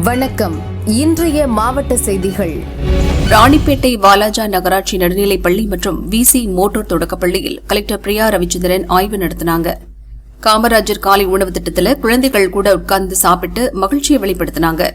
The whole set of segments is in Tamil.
வணக்கம். இன்றைய மாவட்ட செய்திகள். ராணிப்பேட்டை வாலாஜா நகராட்சி நடுநிலைப்பள்ளி மற்றும் விசி மோட்டார் தொடக்கப்பள்ளியில் கலெக்டர் பிரியா ரவிச்சந்திரன் ஆய்வு நடத்தினாங்க. காமராஜர் காலை உணவு திட்டத்தில் குழந்தைகள் கூட உட்கார்ந்து சாப்பிட்டு மகிழ்ச்சியை வெளிப்படுத்தினாங்க.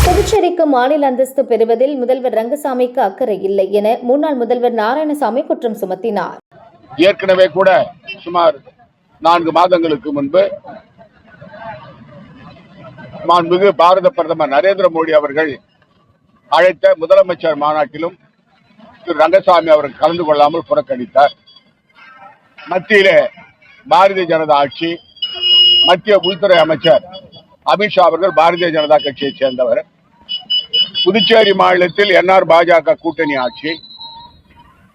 புதுச்சேரிக்கு மாநில அந்தஸ்து பெறுவதில் முதல்வர் ரங்கசாமிக்கு அக்கறை இல்லை என முன்னாள் முதல்வர் நாராயணசாமி குற்றம் சுமத்தினார். ஏற்கனவே கூட சுமார் 4 மாதங்களுக்கு முன்பு மாண்புமிகு பாரத பிரதமர் நரேந்திர மோடி அவர்கள் அழைத்த முதலமைச்சர் மாநாட்டிலும் திரு ரங்கசாமி அவர்கள் கலந்து கொள்ளாமல் புறக்கணித்தார். மத்தியிலே பாரதிய ஜனதா ஆட்சி, மத்திய உள்துறை அமைச்சர் அமித்ஷா அவர்கள் பாரதிய ஜனதா கட்சியை சேர்ந்தவர். புதுச்சேரி மாநிலத்தில் என்ஆர் பாஜக கூட்டணி ஆட்சி.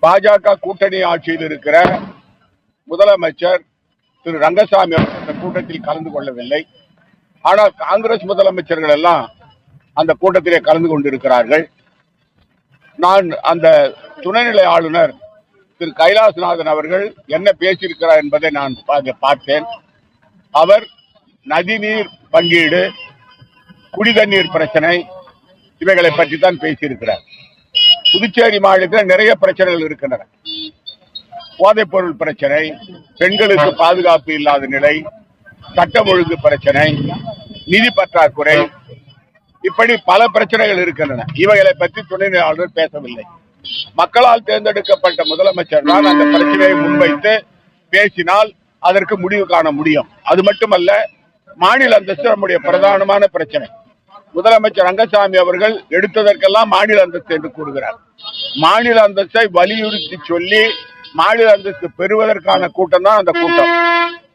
பாஜக கூட்டணி ஆட்சியில் இருக்கிற முதலமைச்சர் திரு ரங்கசாமி அந்த கூட்டத்தில் கலந்து கொள்ளவில்லை. ஆனால் காங்கிரஸ் முதலமைச்சர்கள் எல்லாம் அந்த கூட்டத்திலே கலந்து கொண்டிருக்கிறார்கள். நான் அந்த துணைநிலை ஆளுநர் திரு கைலாசநாதன் அவர்கள் என்ன பேசியிருக்கிறார் என்பதை நான் பார்த்தேன். அவர் நதிநீர் பங்கீடு, குடிதண்ணீர் பிரச்சனை, இவைகளை பற்றி தான் பேசியிருக்கிறார். புதுச்சேரி மாநிலத்தில் நிறைய பிரச்சனைகள் இருக்கின்றன. போதைப் பொருள் பிரச்சனை, பெண்களுக்கு பாதுகாப்பு இல்லாத நிலை, சட்டம் ஒழுங்கு பிரச்சனை, நிதி பற்றாக்குறை, இப்படி பல பிரச்சனைகள் இருக்கின்றன. இவைகளை பற்றி துணைநிலை ஆளுநர் பேசவில்லை. மக்களால் தேர்ந்தெடுக்கப்பட்ட முதலமைச்சர் தான் அந்த பிரச்சனையை முன்வைத்து பேசினால் அதற்கு முடிவு காண முடியும். அது மட்டுமல்ல, மாநில அந்தஸ்து நம்முடைய பிரதானமான பிரச்சனை. முதலமைச்சர் ரங்கசாமி அவர்கள் எடுத்ததற்கெல்லாம் மாநில அந்தஸ்து என்று கூறுகிறார். மாநில அந்தஸ்தை வலியுறுத்தி சொல்லி மாநில அந்தஸ்து பெறுவதற்கான கூட்டம் தான் அந்த கூட்டம்.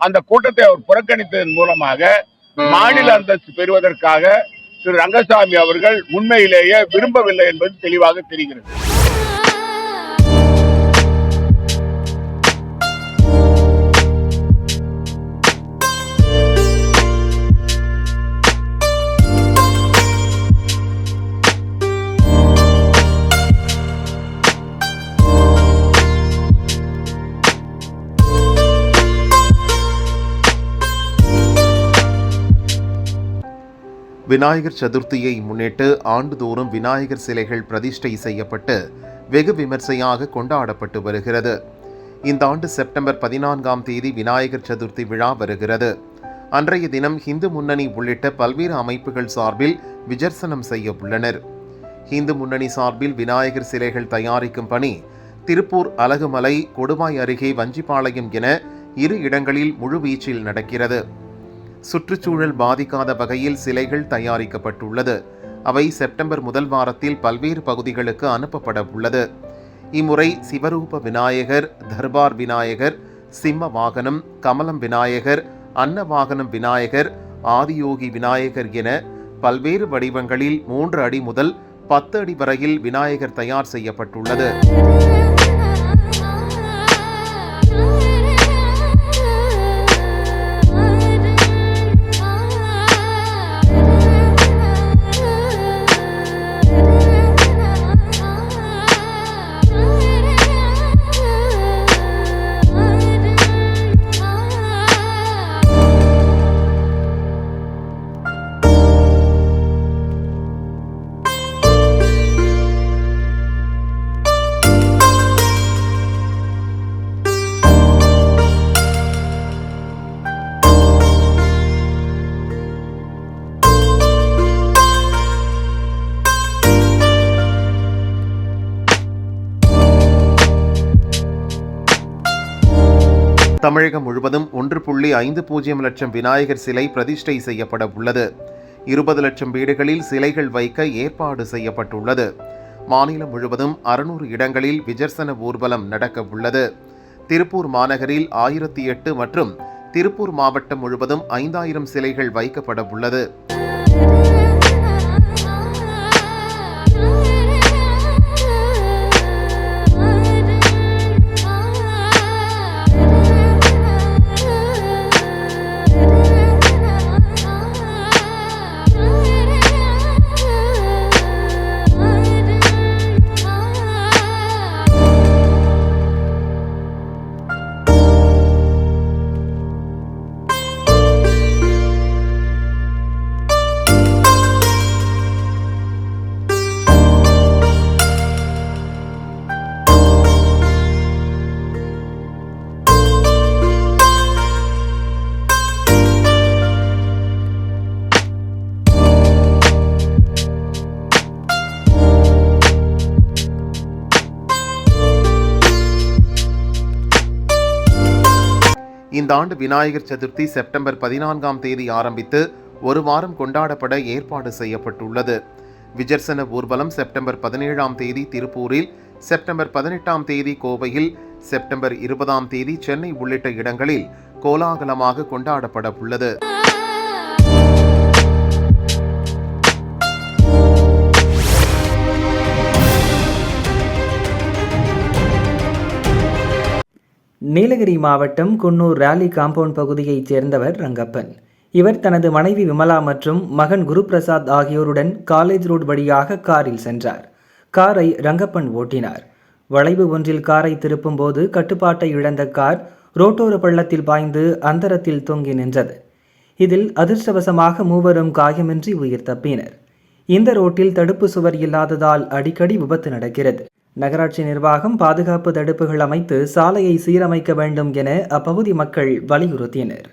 அந்த கூட்டத்தை அவர் புறக்கணித்ததன் மூலமாக மாநில அந்தஸ்து பெறுவதற்காக திரு ரங்கசாமி அவர்கள் உண்மையிலேயே விரும்பவில்லை என்பது தெளிவாக தெரிகிறது. விநாயகர் சதுர்த்தியை முன்னிட்டு ஆண்டுதோறும் விநாயகர் சிலைகள் பிரதிஷ்டை செய்யப்பட்டு வெகு விமர்சையாக கொண்டாடப்பட்டு வருகிறது. இந்த ஆண்டு செப்டம்பர் 14ஆம் தேதி விநாயகர் சதுர்த்தி விழா வருகிறது. அன்றைய தினம் இந்து முன்னணி உள்ளிட்ட பல்வேறு அமைப்புகள் சார்பில் விஜர்சனம் செய்ய உள்ளனர். இந்து முன்னணி சார்பில் விநாயகர் சிலைகள் தயாரிக்கும் பணி திருப்பூர், அலகுமலை, கொடுவாய் அருகே வஞ்சிபாளையம் என 2 இடங்களில் முழுவீச்சில் நடக்கிறது. சுற்றுச்சூழல் பாதிக்காத வகையில் சிலைகள் தயாரிக்கப்பட்டுள்ளது. அவை செப்டம்பர் முதல் வாரத்தில் பல்வேறு பகுதிகளுக்கு அனுப்பப்பட உள்ளது. இம்முறை சிவரூப விநாயகர், தர்பார் விநாயகர், சிம்ம வாகனம், கமலம் விநாயகர், அன்ன வாகனம் விநாயகர், ஆதியோகி விநாயகர் என பல்வேறு வடிவங்களில் 3 அடி முதல் 10 அடி வரையில் விநாயகர் தயார் செய்யப்பட்டுள்ளது. தமிழகம் முழுவதும் 1.50 லட்சம் விநாயகர் சிலை பிரதிஷ்டை செய்யப்பட உள்ளது. 20 லட்சம் வீடுகளில் சிலைகள் வைக்க ஏற்பாடு செய்யப்பட்டுள்ளது. மாநிலம் முழுவதும் 600 இடங்களில் விஜர்சன ஊர்வலம் நடக்க உள்ளது. திருப்பூர் மாநகரில் 1008 மற்றும் திருப்பூர் மாவட்டம் முழுவதும் 5000 சிலைகள் வைக்கப்பட உள்ளது. இந்த ஆண்டு விநாயகர் சதுர்த்தி செப்டம்பர் 14ஆம் தேதி ஆரம்பித்து ஒரு வாரம் கொண்டாடப்பட ஏற்பாடு செய்யப்பட்டுள்ளது. விஜர்சன ஊர்வலம் செப்டம்பர் 17ஆம் தேதி திருப்பூரில், செப்டம்பர் 18ஆம் தேதி கோவையில், செப்டம்பர் 20ஆம் தேதி சென்னை உள்ளிட்ட இடங்களில் கோலாகலமாக கொண்டாடப்பட உள்ளது. நீலகிரி மாவட்டம் குன்னூர் ராலி காம்பவுண்ட் பகுதியைச் சேர்ந்தவர் ரங்கப்பன். இவர் தனது மனைவி விமலா மற்றும் மகன் குருபிரசாத் ஆகியோருடன் காலேஜ் ரோடு வழியாக காரில் சென்றார். காரை ரங்கப்பன் ஓட்டினார். வளைவு ஒன்றில் காரை திருப்பும் போது கட்டுப்பாட்டை இழந்த கார் ரோட்டோர பள்ளத்தில் பாய்ந்து அந்தரத்தில் தொங்கி நின்றது. இதில் அதிர்ஷ்டவசமாக மூவரும் காயமின்றி உயிர் தப்பினர். இந்த ரோட்டில் தடுப்பு சுவர் இல்லாததால் அடிக்கடி விபத்து நடக்கிறது. நகராட்சி நிர்வாகம் பாதுகாப்பு தடுப்புகள் அமைத்து சாலையை சீரமைக்க வேண்டும் என அப்பகுதி மக்கள் வலியுறுத்தினர்.